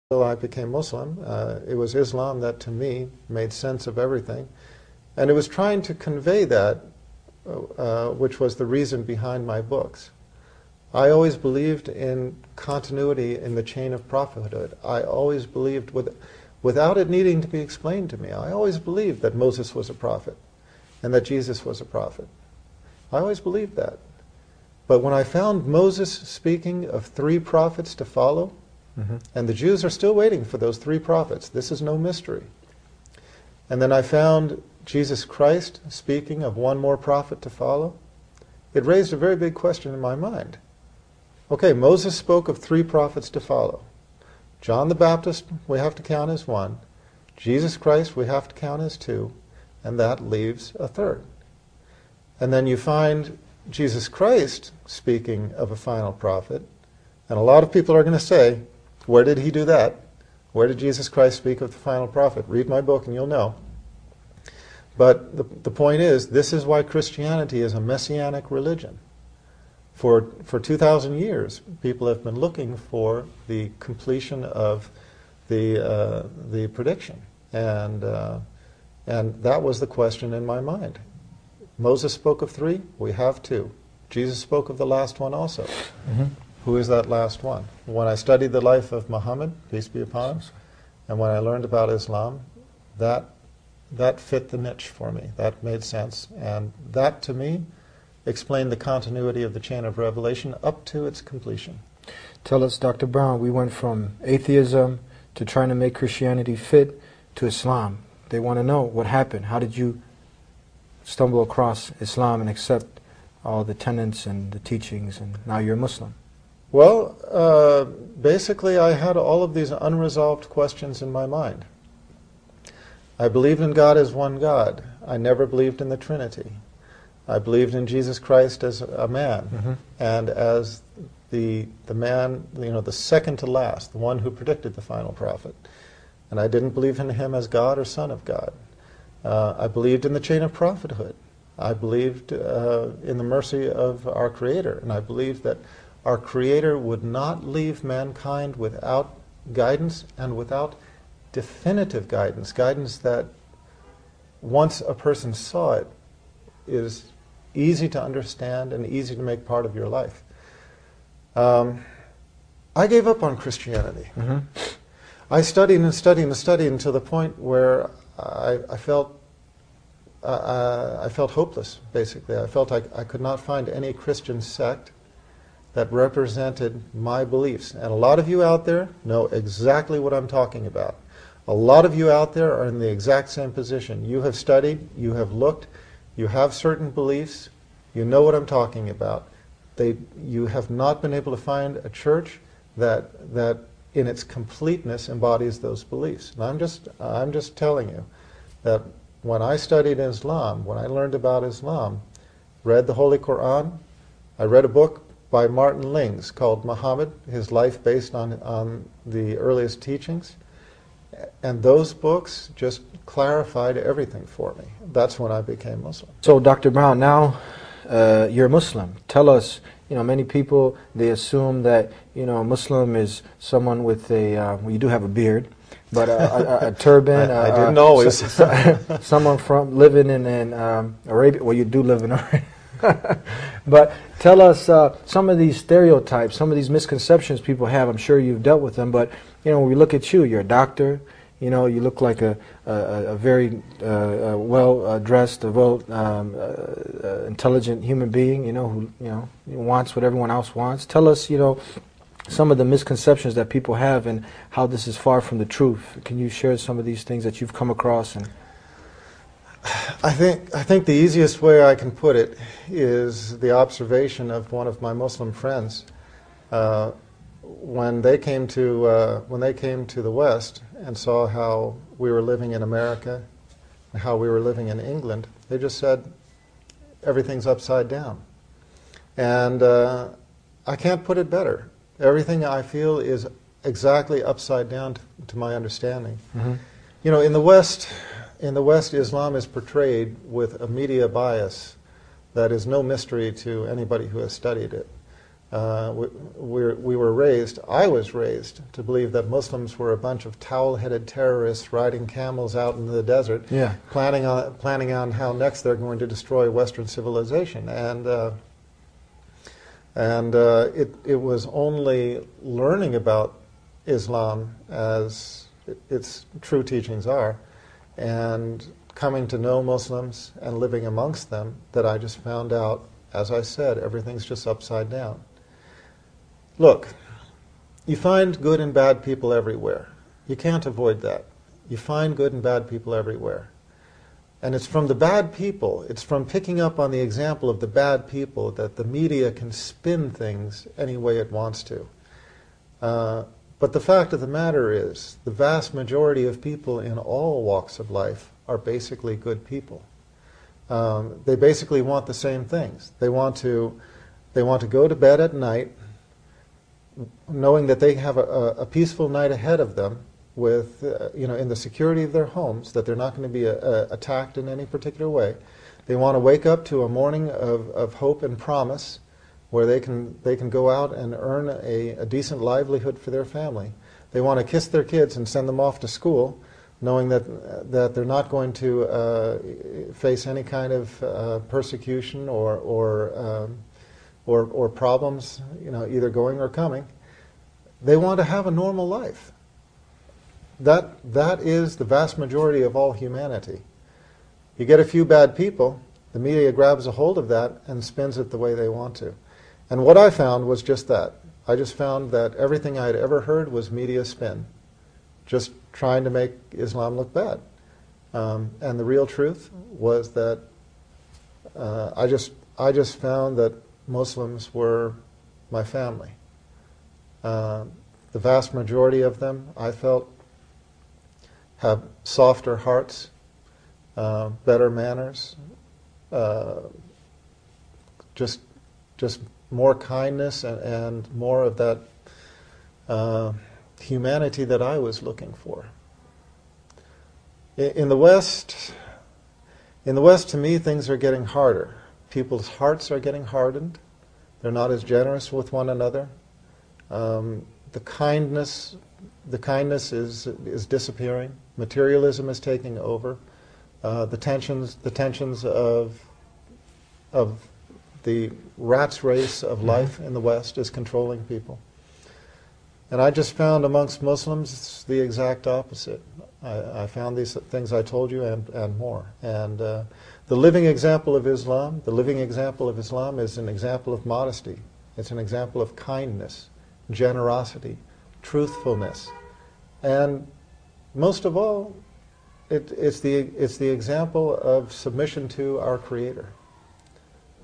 until I became Muslim. It was Islam that, to me, made sense of everything. And it was trying to convey that, which was the reason behind my books. I always believed in continuity in the chain of prophethood. I always believed, without it needing to be explained to me, I always believed that Moses was a prophet and that Jesus was a prophet. I always believed that. But when I found Moses speaking of 3 prophets to follow, and the Jews are still waiting for those 3 prophets, this is no mystery. And then I found Jesus Christ speaking of 1 more prophet to follow, it raised a very big question in my mind. Okay, Moses spoke of 3 prophets to follow. John the Baptist we have to count as 1. Jesus Christ we have to count as 2. And that leaves a 3rd. And then you find Jesus Christ speaking of a final prophet. And a lot of people are going to say, where did he do that? Where did Jesus Christ speak of the final prophet? Read my book and you'll know. But the point is, this is why Christianity is a messianic religion. For 2,000 years, people have been looking for the completion of the prediction. And that was the question in my mind. Moses spoke of 3, we have 2. Jesus spoke of the last one also. Who is that last one? When I studied the life of Muhammad, peace be upon him, and when I learned about Islam, that fit the niche for me. That made sense. And that, to me, explained the continuity of the chain of revelation up to its completion. Tell us, Dr. Brown, we went from atheism to trying to make Christianity fit to Islam. They want to know what happened. How did you stumble across Islam and accept all the tenets and the teachings, and now you're a Muslim? Well, basically I had all of these unresolved questions in my mind. I believed in God as one God. I never believed in the Trinity. I believed in Jesus Christ as a man, and as the man, the second to last, the one who predicted the final prophet. And I didn't believe in him as God or Son of God. I believed in the chain of prophethood. I believed in the mercy of our Creator, and I believed that our Creator would not leave mankind without guidance and without definitive guidance, guidance that once a person saw it is easy to understand and easy to make part of your life. I gave up on Christianity. I studied and studied and studied until the point where I felt hopeless, basically. I felt I could not find any Christian sect that represented my beliefs. And a lot of you out there know exactly what I'm talking about. A lot of you out there are in the exact same position. You have studied, you have looked, you have certain beliefs, you know what I'm talking about. You have not been able to find a church that in its completeness embodies those beliefs. And I'm just telling you that when I studied Islam, when I learned about Islam, read the Holy Quran, I read a book by Martin Lings called Muhammad, his life based on the earliest teachings. And those books just clarified everything for me. That's when I became Muslim. So, Dr. Brown, now you're a Muslim. Tell us, many people, they assume that, a Muslim is someone with a, well, you do have a beard, but a turban. I didn't always. Someone from living in Arabia. Well, you do live in Arabia. But tell us some of these stereotypes, some of these misconceptions people have. I'm sure you've dealt with them, but when we look at you, you're a doctor. You look like a very well dressed, intelligent human being. Who wants what everyone else wants. Tell us, some of the misconceptions that people have and how this is far from the truth. Can you share some of these things that you've come across? And I think the easiest way I can put it is the observation of one of my Muslim friends. When they came to the West and saw how we were living in America and how we were living in England, they just said everything's upside down. And I can't put it better. Everything I feel is exactly upside down to my understanding. In the West, Islam is portrayed with a media bias that is no mystery to anybody who has studied it. I was raised to believe that Muslims were a bunch of towel-headed terrorists riding camels out in the desert, planning on how next they're going to destroy Western civilization. And it was only learning about Islam as its true teachings are, and coming to know Muslims and living amongst them, that I just found out, as I said, everything's just upside down. Look, you find good and bad people everywhere. You can't avoid that. You find good and bad people everywhere. And it's from the bad people, it's from picking up on the example of the bad people that the media can spin things any way it wants to. But the fact of the matter is, the vast majority of people in all walks of life are basically good people. They basically want the same things. They want to go to bed at night knowing that they have a peaceful night ahead of them with, in the security of their homes, that they're not going to be attacked in any particular way. They want to wake up to a morning of hope and promise where they can go out and earn a decent livelihood for their family. They want to kiss their kids and send them off to school, knowing that they're not going to face any kind of persecution or problems, either going or coming. They want to have a normal life. That is the vast majority of all humanity. You get a few bad people, the media grabs a hold of that and spins it the way they want to. And what I found was just that. I just found that everything I'd ever heard was media spin, just trying to make Islam look bad. And the real truth was that I just found that Muslims were my family. The vast majority of them, I felt, have softer hearts, better manners, just more kindness and more of that humanity that I was looking for. In the West, to me, things are getting harder. People's hearts are getting hardened. They're not as generous with one another. The kindness is disappearing. Materialism is taking over. The tensions of the rat's race of life in the West is controlling people. And I just found amongst Muslims the exact opposite. I found these things I told you and more. And the living example of Islam is an example of modesty. It's an example of kindness, generosity, truthfulness, and most of all, it's the example of submission to our Creator.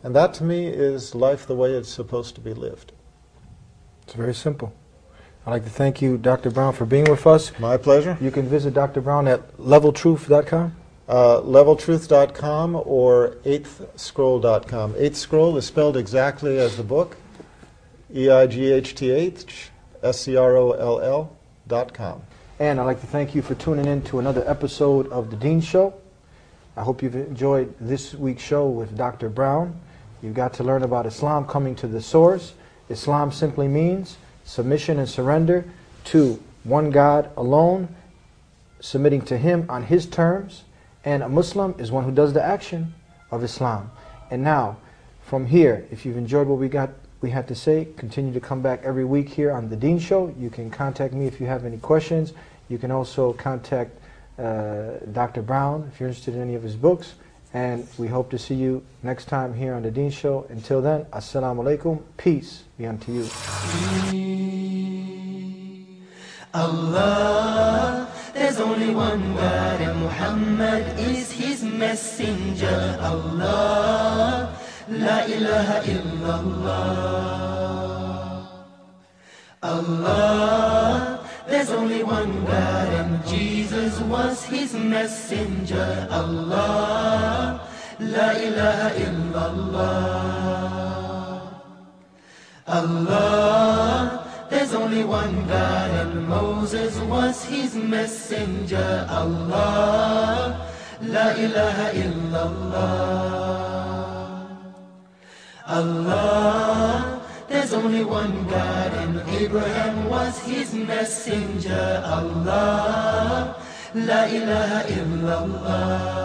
And that, to me, is life the way it's supposed to be lived. It's very simple. I'd like to thank you, Dr. Brown, for being with us. My pleasure. You can visit Dr. Brown at leveltruth.com. Leveltruth.com or 8thscroll.com. 8th Scroll is spelled exactly as the book, EIGHTHSCROLL.com. And I'd like to thank you for tuning in to another episode of The Deen Show. I hope you've enjoyed this week's show with Dr. Brown. You've got to learn about Islam coming to the source. Islam simply means submission and surrender to one God alone, submitting to Him on His terms. And a Muslim is one who does the action of Islam. And now, from here, if you've enjoyed what we had to say, continue to come back every week here on The Deen Show. You can contact me if you have any questions. You can also contact Dr. Brown if you're interested in any of his books. And we hope to see you next time here on The Deen Show. Until then, Assalamu alaikum. Peace be unto you. Allah, there's only one God and Muhammad is His messenger. Allah, La ilaha illallah. Allah, there's only one God and Jesus was His messenger. Allah, La ilaha illallah. Allah, there's only one God and Moses was His messenger. Allah, La ilaha illallah. Allah, there's only one God and Abraham was his messenger. Allah, La ilaha illallah.